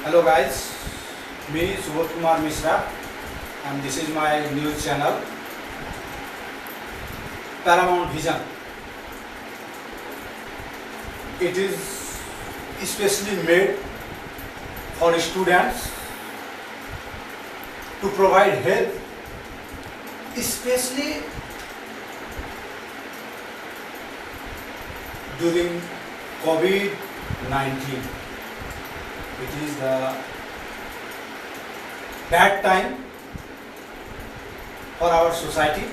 Hello guys, me Subodh Kumar Mishra and this is my news channel Paramount Vision. It is especially made for students to provide help, especially during COVID-19. It is the bad time for our society.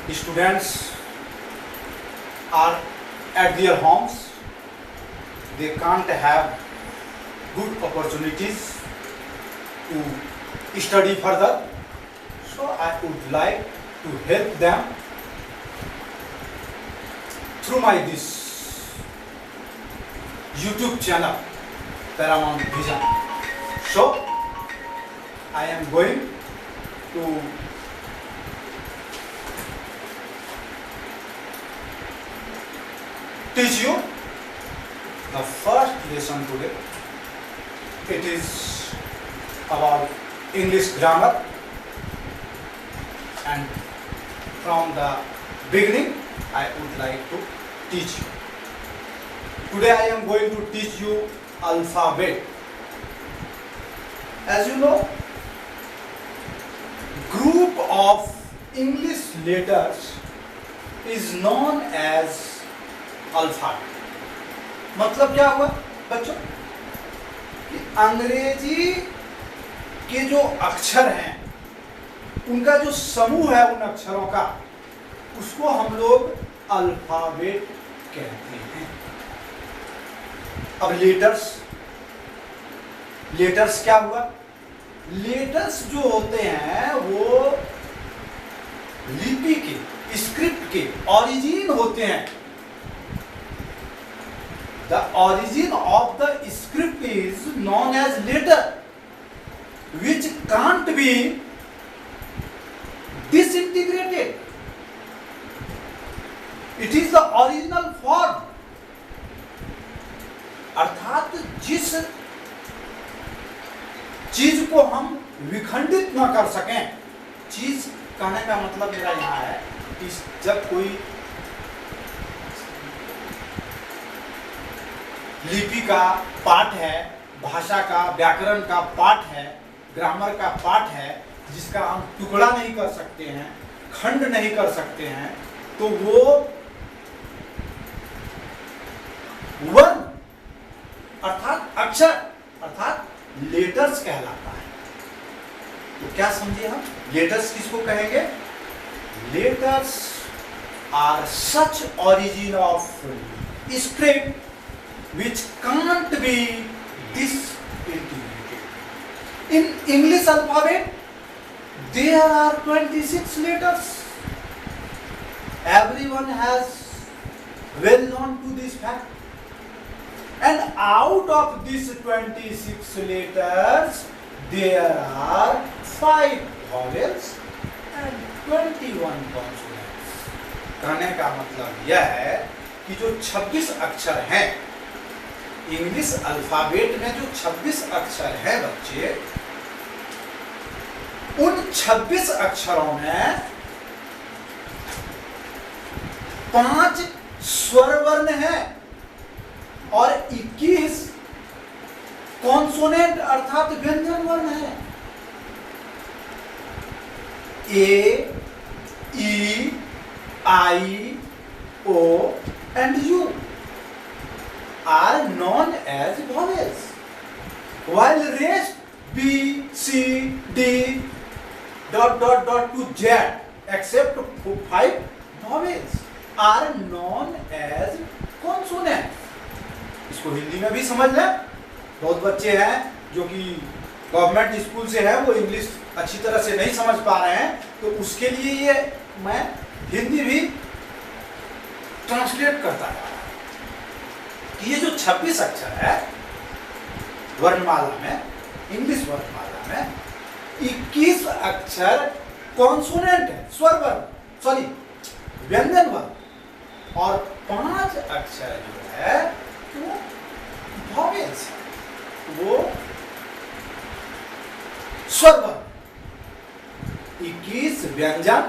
The students are at their homes. They can't have good opportunities to study further. So I would like to help them through my this YouTube channel Paramount Vision. So I am going to teach you the first lesson today. It is about English grammar, and from the beginning I would like to teach you. Today I am going to teach you alphabet. As you know, group of English letters is known as alphabet. मतलब क्या हुआ बच्चों कि अंग्रेजी के जो अक्षर हैं उनका जो समूह है उन अक्षरों का उसको हम लोग अल्फाबेट कहते हैं। अब लेटर्स क्या हुआ? लेटर्स जो होते हैं वो लिपि के स्क्रिप्ट के ओरिजिन होते हैं। The origin of the script is known as letter, which can't be disintegrated. It is the original form. अर्थात जिस चीज को हम विखंडित न कर सकें, चीज कहने का मतलब मेरा यहाँ है कि जब कोई लिपि का पाठ है, भाषा का व्याकरण का पाठ है, ग्रामर का पाठ है, जिसका हम टुकड़ा नहीं कर सकते हैं, खंड नहीं कर सकते हैं, तो वो वर्ण अर्थात अक्षर अर्थात लेटर्स कहलाता है। तो क्या समझे हम? लेटर्स किसको कहेंगे? Letters are such origin of script which can't be disintegrated. In English alphabet there are 26 letters. Everyone has well known to this fact. And out of these 26 letters, there are 5 vowels and 21 consonants. कहने का मतलब यह है कि जो 26 अक्षर हैं, English alphabet में जो 26 अक्षर हैं बच्चे, उन 26 अक्षरों में 5 स्वर वर्ण हैं और 21 कॉन्सोनेंट अर्थात व्यंजन वर्ण है। A, E, I, O and U are known as vowels, while rest B, C, D to Z except 5 vowels are known as consonants. इसको हिंदी में भी समझ लें। बहुत बच्चे हैं जो कि गवर्नमेंट स्कूल से हैं, वो इंग्लिश अच्छी तरह से नहीं समझ पा रहे हैं, तो उसके लिए ये मैं हिंदी भी ट्रांसलेट करता है कि ये जो 26 अक्षर है वर्णमाला में, इंग्लिश वर्णमाला में 21 अक्षर कॉन्सोनेंट है, स्वर वर्ण, सॉरी व्यंजन वर्ण, और 5 अक्षर जो है वो वॉवेल्स स्वर वर्ण, 21 व्यंजन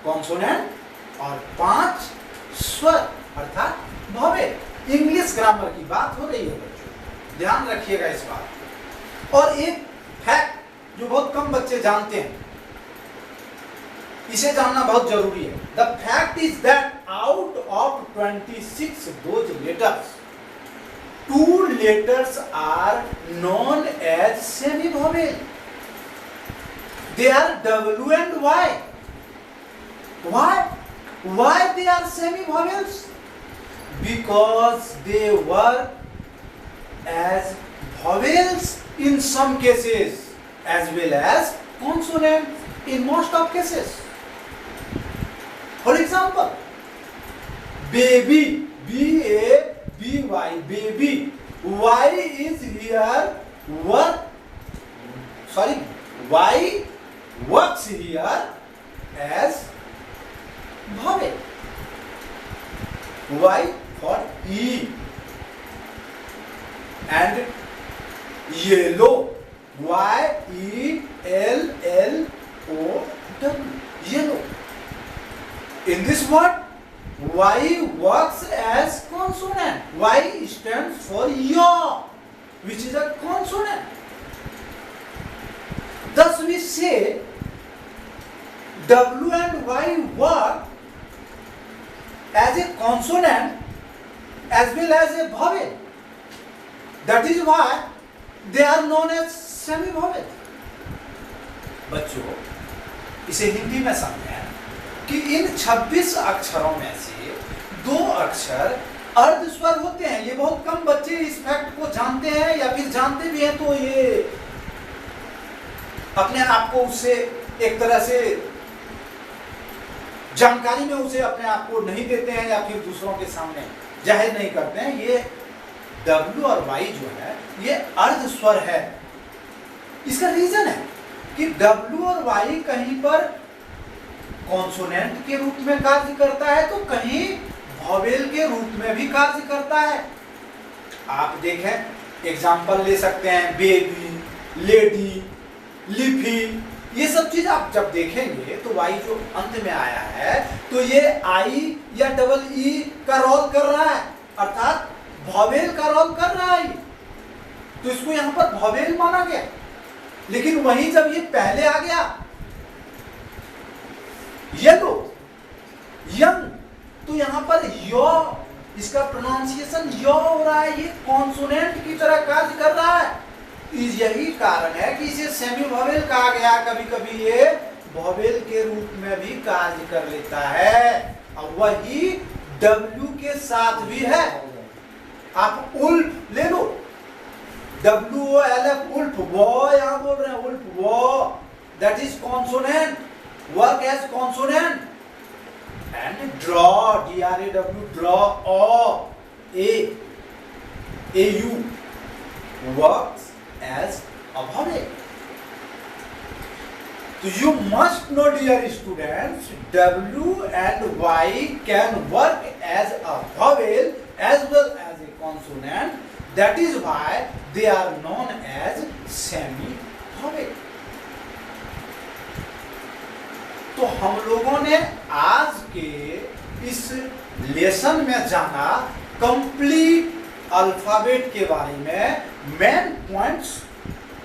कॉन्सोनेंट और 5 स्वर अर्थात भवेल। इंग्लिश ग्रामर की बात हो रही है बच्चों, ध्यान रखिएगा इस बात। और एक फैक्ट जो बहुत कम बच्चे जानते हैं, इसे जानना बहुत जरूरी है। The fact is that out of 26 those letters, 2 letters are known as semi-vowel. They are W and Y. Why? Why they are semi-vowels? Because they work as vowels in some cases as well as consonants in most of cases. For example, baby, B-A-B-Y, baby. Y is here Y works here as vowel. Y for E. And yellow, Y-E-L-L-O-W, yellow. In this word, Y works as consonant. Y stands for yaw, which is a consonant. Thus we say W and Y work as a consonant as well as a vowel. That is why they are known as semi-vowel. बच्चों, इसे हिंदी में समझें कि इन 26 अक्षरों में से 2 अक्षर अर्ध स्वर होते हैं। ये बहुत कम बच्चे इस फैक्ट को जानते हैं, या फिर जानते भी हैं तो ये अपने आप को उससे एक तरह से जानकारी में उसे अपने आप को नहीं देते हैं, या फिर दूसरों के सामने जाहिर नहीं करते हैं। ये W और Y जो है ये अर्ध स्वर है। इसका रीजन है कि W और Y कहीं पर कॉन्सोनेंट के रूप में कार्य करता है तो कहीं वॉवेल के रूप में भी कार्य करता है। आप देखें, एग्जाम्पल ले सकते हैं, बेबी, लेडी, लिफी, ये सब चीज आप जब देखेंगे तो वाई जो अंत में आया है तो ये आई या डबल ई का रोल कर रहा है, अर्थात वॉवेल का रोल कर रहा है, तो इसको यहां पर वॉवेल माना गया। लेकिन वहीं जब ये पहले आ गया येलो, यंग, तो यहां पर यो, इसका प्रोनाउंसिएशन यो हो रहा है, ये कॉन्सोनेंट की तरह कार्य कर रहा है। यही कारण है कि इसे सेमी वॉवेल कहा गया। कभी कभी ये वॉवेल के रूप में भी कार्य कर लेता है, और वही डब्ल्यू के साथ भी है। आप उल्फ ले लो, WOLF, उल्फ, वो यहां बोल रहे हैं, उल्फ, वो, that is consonant, work as consonant. And draw, DRAW, draw, AU, works as a vowel. So you must know, dear students, W and Y can work as a vowel as well as a consonant. That is why they are known as semi-vowel. तो हम लोगों ने आज के इस lesson में जाना complete alphabet के बारे में। मेन पॉइंट्स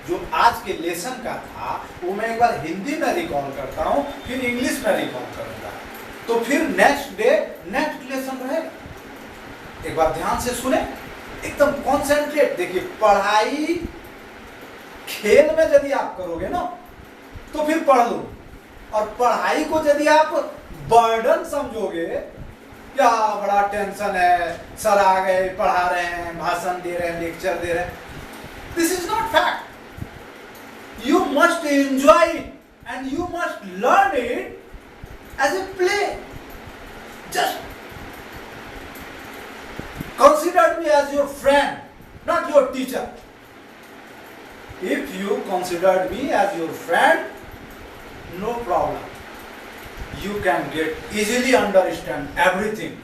जो आज के लेसन का था वो मैं एक बार हिंदी में रिकॉल करता हूं, फिर इंग्लिश में रिकॉल करूंगा, तो फिर नेक्स्ट डे नेक्स्ट लेसन रहेगा। एक बार ध्यान से सुने, एकदम कॉन्सेंट्रेट। देखिए, पढ़ाई खेल में यदि आप करोगे ना तो फिर पढ़ लो, और पढ़ाई को यदि आप बर्डन समझोगे, क्या बड़ा टेंशन है, सर आ गए, पढ़ा रहे हैं, भाषण दे रहे हैं, लेक्चर दे रहे हैं, this is not fact. You must enjoy it and you must learn it as a play. Just consider me as your friend, not your teacher. If you considered me as your friend, no problem. You can get easily understand everything.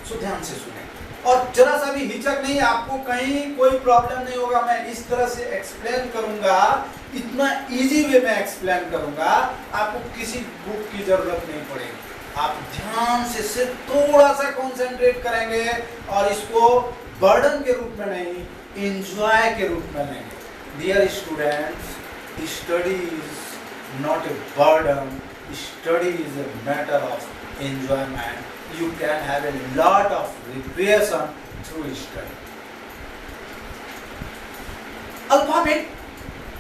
So ध्यान से सुने। और जरा सा भी हिचक नहीं, आपको कहीं कोई प्रॉब्लम नहीं होगा। मैं इस तरह से एक्सप्लेन करूंगा, इतना इजी वे में एक्सप्लेन करूंगा, आपको किसी बुक की जरूरत नहीं पड़ेगी। आप ध्यान से सिर्फ थोड़ा सा कंसंट्रेट करेंगे और इसको बर्डन के रूप में नहीं, एंजॉय के रूप में लेंगे। Dear students, study is not a burden, study is a matter of enjoyment. You can have a lot of recreation through study. Alphabet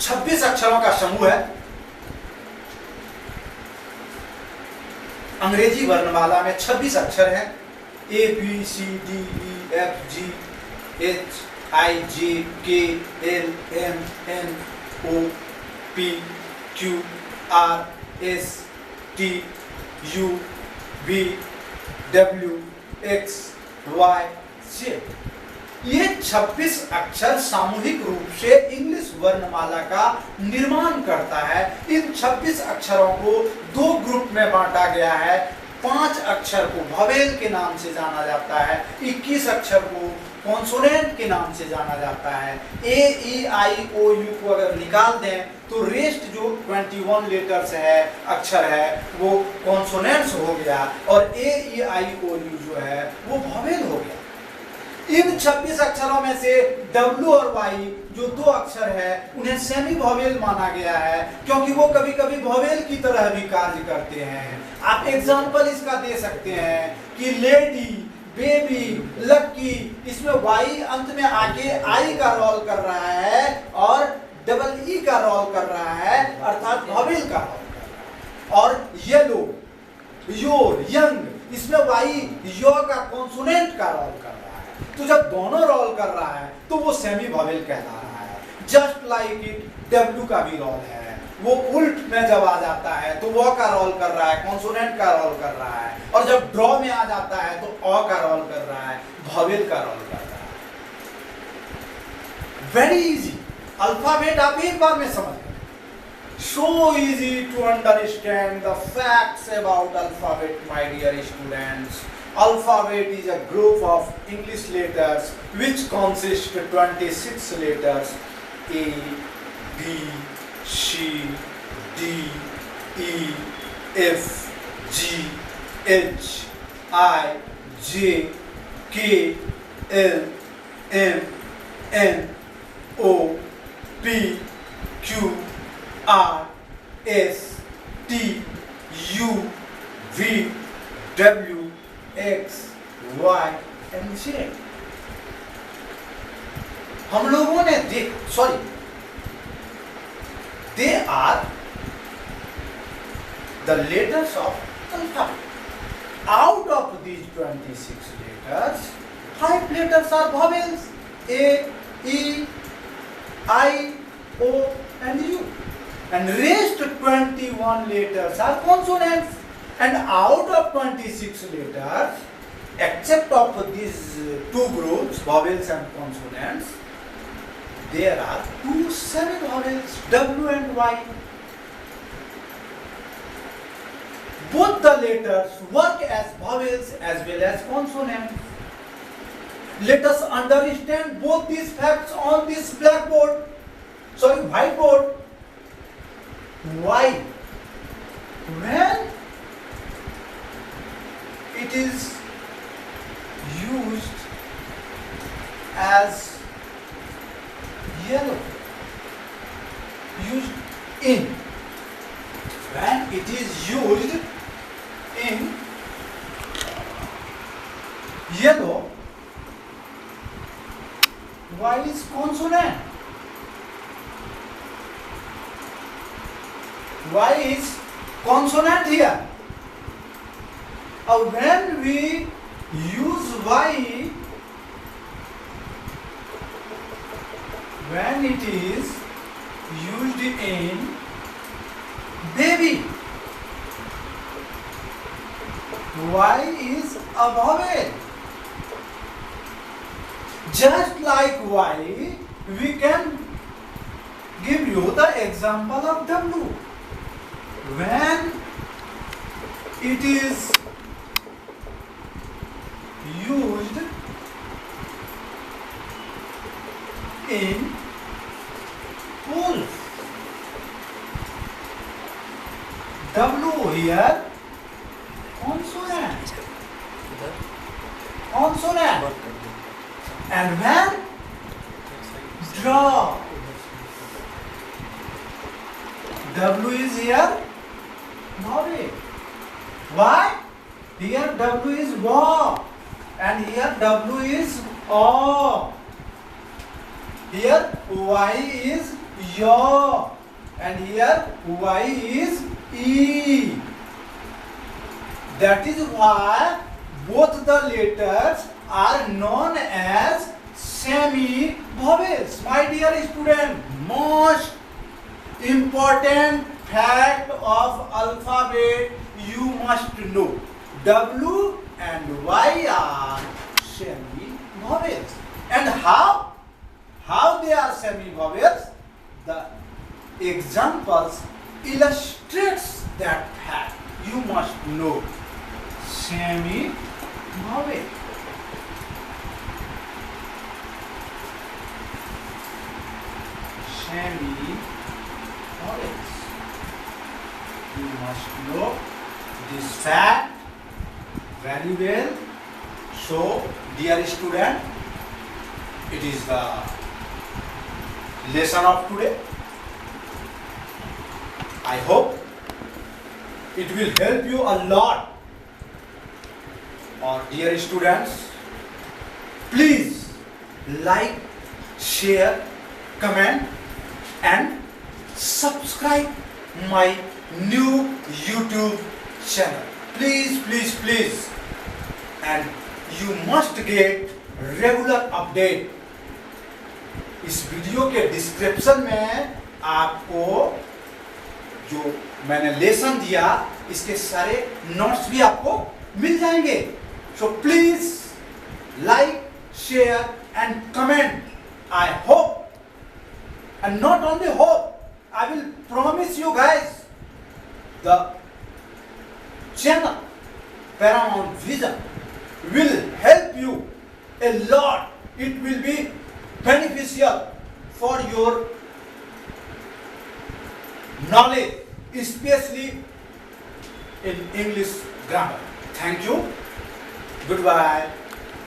26 अक्षरों का समूह है। अंग्रेजी वर्णमाला में 26 अक्षर हैं। A, B, C, D, E, F, G, H, I, J, K, L, M, N, O, P, Q, R, S, T, U, V, W, X, Y, Z। ये 26 अक्षर सामूहिक रूप से इंग्लिश वर्णमाला का निर्माण करता है। इन 26 अक्षरों को दो ग्रुप में बांटा गया है। 5 अक्षर को वोवेल के नाम से जाना जाता है, 21 अक्षर को कॉन्सोनेंट के नाम से जाना जाता है। A, E, I, O, you को अगर निकाल दें तो रेस्ट जो 21 लेटर्स है, अक्षर है, वो कॉन्सोनेंट्स हो गया और ए, ई, आई, ओ, यू जो है वो वोवेल हो गया। इन 26 अक्षरों में से W और Y जो 2 अक्षर है उन्हें सेमी वोवेल माना गया है, क्योंकि वो कभी कभी वोवेल की तरह भी कार्य करते हैं। आप एग्जाम्पल इसका दे सकते हैं कि लेडी, बेबी, लक्की, इसमें Y अंत में आके I का रोल कर रहा है और डबल E का रोल कर रहा है, अर्थात वोवेल का रोल कर रहा है। और येलो, योर, यंग, इसमें Y यो का कॉन्सोनेंट का रोल कर रहा है। तो जब दोनों रोल कर रहा है तो वो सेमी वोवेल कहला रहा है। जस्ट लाइक इट W का भी रोल है, वो उल्ट में जब आ जाता है तो वो का रोल कर रहा है, कॉन्सोनेंट का रोल कर रहा है, और जब ड्रॉ में आ जाता है तो अ का रोल कर रहा है, वोवेल का रोल कर रहा है। वेरी इजी, अल्फाबेट आप एक बार में समझ गए। So easy to understand the facts about alphabet, my dear students. Alphabet is a group of English letters which consist of 26 letters: A, B, C, D, E, F, G, H, I, J, K, L, M, N, O, P, Q, R, S, T, U, V, W, X, Y and Z। हम लोगों ने they are the letters of alphabet. Out of these 26 letters, 5 letters are vowels: A, E, I, O and U. And rest 21 letters are consonants. And out of 26 letters, except of these 2 groups, vowels and consonants, there are 2 semi-vowels, W and Y. Both the letters work as vowels as well as consonants. Let us understand both these facts on this whiteboard. Why? When it is used as yellow, used in, when it is used in yellow, Y is consonant. Y is consonant here. When we use Y, when it is used in baby, Y is a vowel. Just like Y, we can give you the example of W. When it is used in wolf. W here consonant. Consonant. And when draw. W is here vowel. Why? Here W is wa and here W is o. Here Y is yo and here Y is e. That is why both the letters are known as semi-vowels. My dear student, most important fact of alphabet you must know. W and Y are semi-vowels. And how they are semi-vowels? The examples illustrates that fact. You must know. Semi-vowel. Semi-vowels. You must know this fact very well. So, dear student, it is the lesson of today. I hope it will help you a lot. Or dear students, please like, share, comment and subscribe my new YouTube channel. Please. And you must get regular update. इस video के description में आपको जो मैंने lesson दिया इसके सारे notes भी आपको मिल जाएंगे. So please like, share and comment. I hope, and not only hope, I will promise you guys, the channel Paramount Vision will help you a lot. It will be beneficial for your knowledge, especially in English grammar. Thank you. Goodbye.